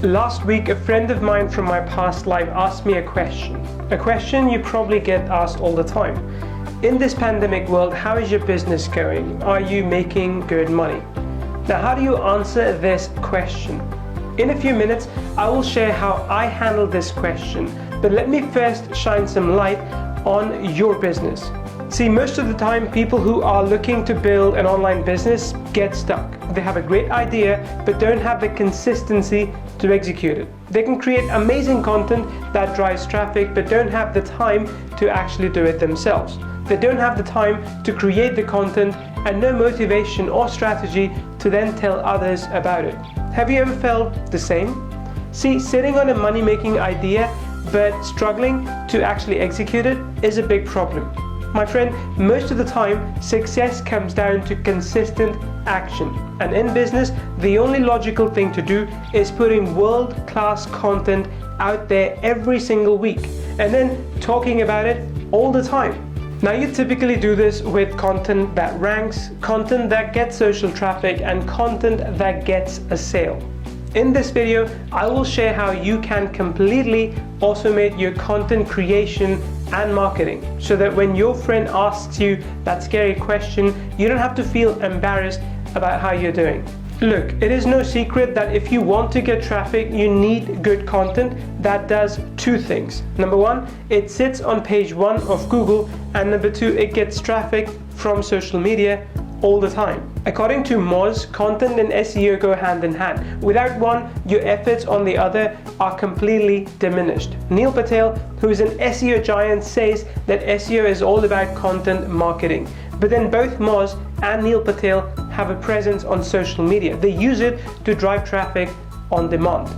Last week, a friend of mine from my past life asked me a question you probably get asked all the time. In this pandemic world, how is your business going? Are you making good money? Now, how do you answer this question? In a few minutes, I will share how I handle this question, but let me first shine some light on your business. See, most of the time, people who are looking to build an online business get stuck. They have a great idea, but don't have the consistency to execute it. They can create amazing content that drives traffic, but don't have the time to actually do it themselves. They don't have the time to create the content and no motivation or strategy to then tell others about it. Have you ever felt the same? See, sitting on a money-making idea, but struggling to actually execute it is a big problem. My friend, most of the time, success comes down to consistent action. And in business, the only logical thing to do is putting world-class content out there every single week, and then talking about it all the time. Now, you typically do this with content that ranks, content that gets social traffic, and content that gets a sale. In this video, I will share how you can completely automate your content creation and marketing, so that when your friend asks you that scary question, you don't have to feel embarrassed about how you're doing. Look, it is no secret that if you want to get traffic, you need good content that does two things. Number one, it sits on page 1 of Google, and number 2, it gets traffic from social media all the time. According to Moz, content and SEO go hand in hand. Without one, your efforts on the other are completely diminished. Neil Patel, who is an SEO giant, says that SEO is all about content marketing. But then both Moz and Neil Patel have a presence on social media. They use it to drive traffic on demand.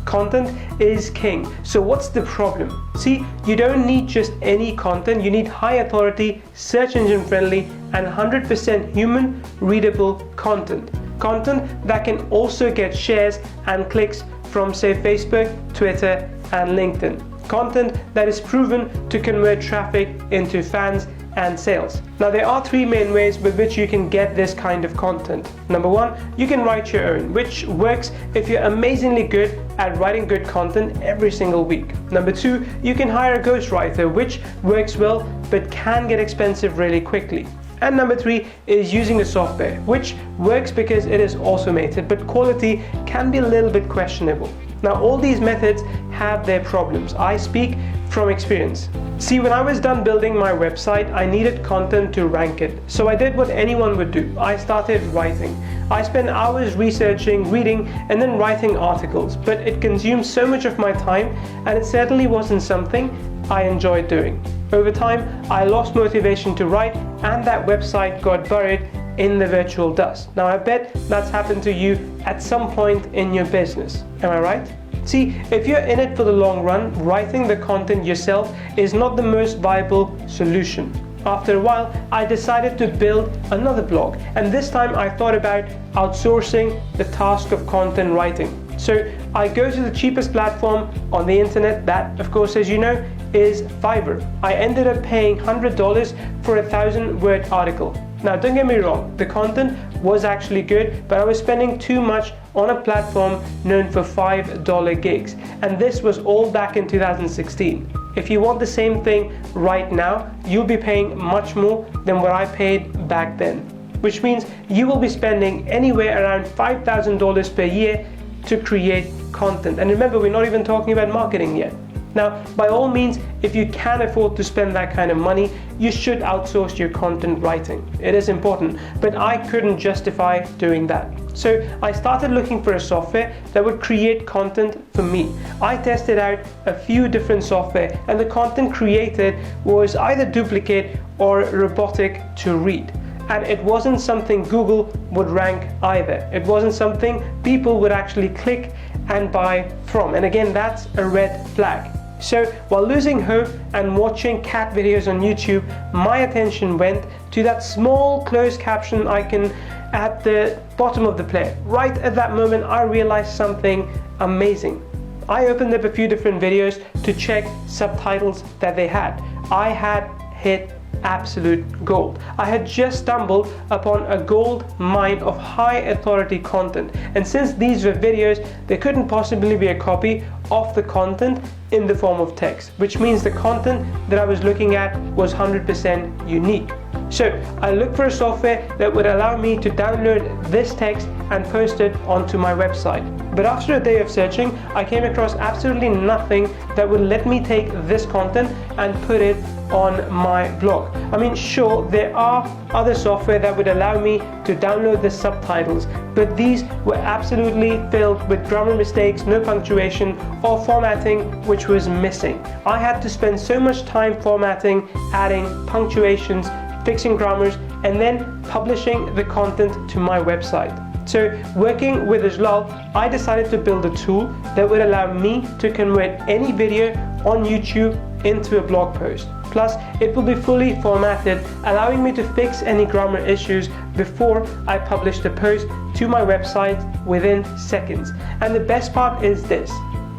Content is king. So what's the problem? See, you don't need just any content. You need high authority, search engine friendly, and 100% human readable content. Content that can also get shares and clicks from, say, Facebook, Twitter, and LinkedIn. Content that is proven to convert traffic into fans and sales. Now, there are 3 main ways with which you can get this kind of content. Number 1, you can write your own, which works if you're amazingly good at writing good content every single week. Number 2, you can hire a ghostwriter, which works well but can get expensive really quickly. And number 3 is using a software, which works because it is automated, but quality can be a little bit questionable. Now, all these methods have their problems. I speak from experience. See, when I was done building my website, I needed content to rank it. So I did what anyone would do. I started writing. I spent hours researching, reading, and then writing articles, but it consumed so much of my time, and it certainly wasn't something I enjoyed doing. Over time, I lost motivation to write, and that website got buried in the virtual dust. Now, I bet that's happened to you at some point in your business. Am I right? See, if you're in it for the long run, writing the content yourself is not the most viable solution. After a while, I decided to build another blog, and this time I thought about outsourcing the task of content writing. So I go to the cheapest platform on the internet, that, of course, as you know, is Fiverr. I ended up paying $100 for a 1,000-word article. Now, don't get me wrong, the content was actually good, but I was spending too much on a platform known for $5 gigs. And this was all back in 2016. If you want the same thing right now, you'll be paying much more than what I paid back then, which means you will be spending anywhere around $5,000 per year to create content. And remember, we're not even talking about marketing yet. Now, by all means, if you can afford to spend that kind of money, you should outsource your content writing. It is important, but I couldn't justify doing that. So I started looking for a software that would create content for me. I tested out a few different software, and the content created was either duplicate or robotic to read. And it wasn't something Google would rank either. It wasn't something people would actually click and buy from. And again, that's a red flag. So while losing hope and watching cat videos on YouTube, my attention went to that small closed caption icon at the bottom of the player. Right at that moment, I realized something amazing. I opened up a few different videos to check subtitles that they had. I had hit absolute gold. I had just stumbled upon a gold mine of high authority content, and since these were videos, there couldn't possibly be a copy of the content in the form of text, which means the content that I was looking at was 100% unique. So I looked for a software that would allow me to download this text and post it onto my website. But after a day of searching, I came across absolutely nothing that would let me take this content and put it on my blog. I mean, sure, there are other software that would allow me to download the subtitles, but these were absolutely filled with grammar mistakes, no punctuation, or formatting which was missing. I had to spend so much time formatting, adding punctuations, fixing grammars, and then publishing the content to my website. So working with Ijlal, I decided to build a tool that would allow me to convert any video on YouTube into a blog post. Plus, it will be fully formatted, allowing me to fix any grammar issues before I publish the post to my website within seconds. And the best part is this: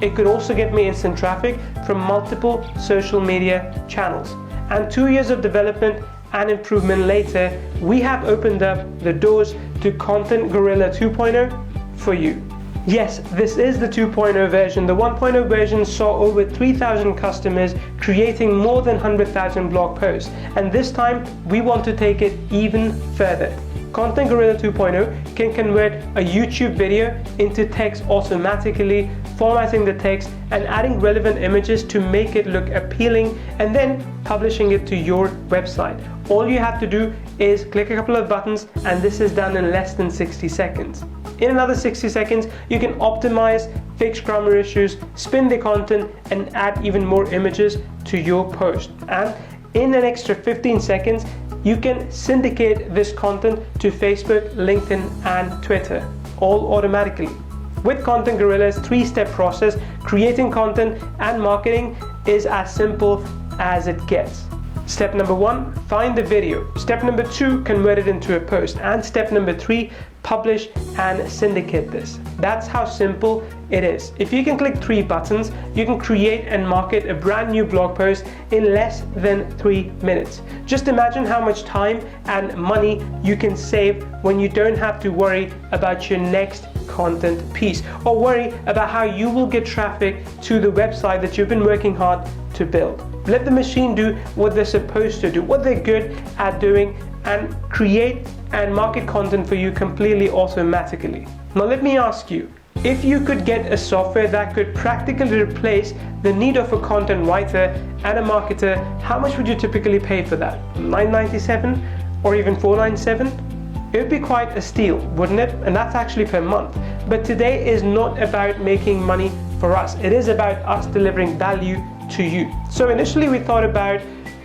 it could also get me instant traffic from multiple social media channels. And 2 years of development and improvement later, we have opened up the doors to Content Gorilla 2.0 for you. Yes, this is the 2.0 version. The 1.0 version saw over 3,000 customers creating more than 100,000 blog posts, and this time we want to take it even further. Content Gorilla 2.0 can convert a YouTube video into text automatically, formatting the text and adding relevant images to make it look appealing, and then publishing it to your website. All you have to do is click a couple of buttons, and this is done in less than 60 seconds. In another 60 seconds, you can optimize, fix grammar issues, spin the content, and add even more images to your post. And in an extra 15 seconds, you can syndicate this content to Facebook, LinkedIn, and Twitter, all automatically. With Content Gorilla's 3-step process, creating content and marketing is as simple as it gets. Step number 1, find the video. Step number 2, convert it into a post. And step number 3, publish and syndicate this. That's how simple it is. If you can click 3 buttons, you can create and market a brand new blog post in less than 3 minutes. Just imagine how much time and money you can save when you don't have to worry about your next content piece, or worry about how you will get traffic to the website that you've been working hard to build. Let the machine do what they're supposed to do, what they're good at doing, and create and market content for you completely automatically. Now let me ask you, if you could get a software that could practically replace the need of a content writer and a marketer, how much would you typically pay for that? $9.97 or even $4.97? It would be quite a steal, wouldn't it? And that's actually per month. But today is not about making money for us. It is about us delivering value to you. So initially we thought about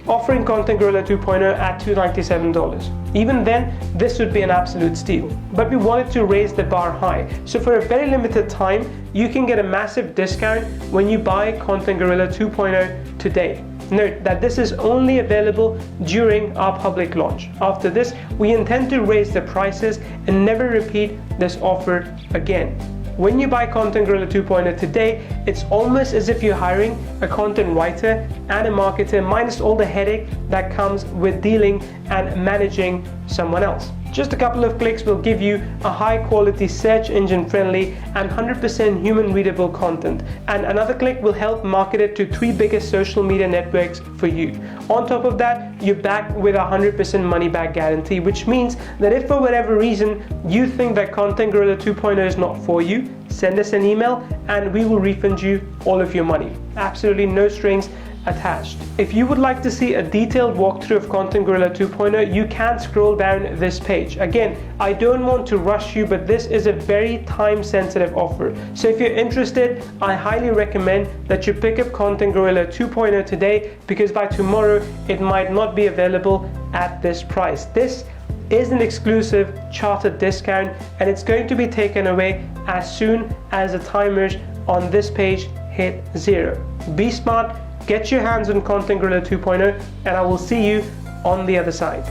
offering Content Gorilla 2.0 at $297. Even then, this would be an absolute steal. But we wanted to raise the bar high. So for a very limited time, you can get a massive discount when you buy Content Gorilla 2.0 today. Note that this is only available during our public launch. After this, we intend to raise the prices and never repeat this offer again. When you buy Content Gorilla 2.0 today, it's almost as if you're hiring a content writer and a marketer, minus all the headache that comes with dealing and managing someone else. Just a couple of clicks will give you a high quality search engine friendly and 100% human readable content. And another click will help market it to 3 biggest social media networks for you. On top of that, you're backed with a 100% money back guarantee, which means that if for whatever reason you think that Content Gorilla 2.0 is not for you, send us an email and we will refund you all of your money. Absolutely no strings attached. If you would like to see a detailed walkthrough of Content Gorilla 2.0, you can scroll down this page. Again, I don't want to rush you, but this is a very time-sensitive offer. So if you're interested, I highly recommend that you pick up Content Gorilla 2.0 today, because by tomorrow it might not be available at this price. This is an exclusive chartered discount, and it's going to be taken away as soon as the timers on this page hit 0. Be smart. Get your hands on Content Gorilla 2.0, and I will see you on the other side.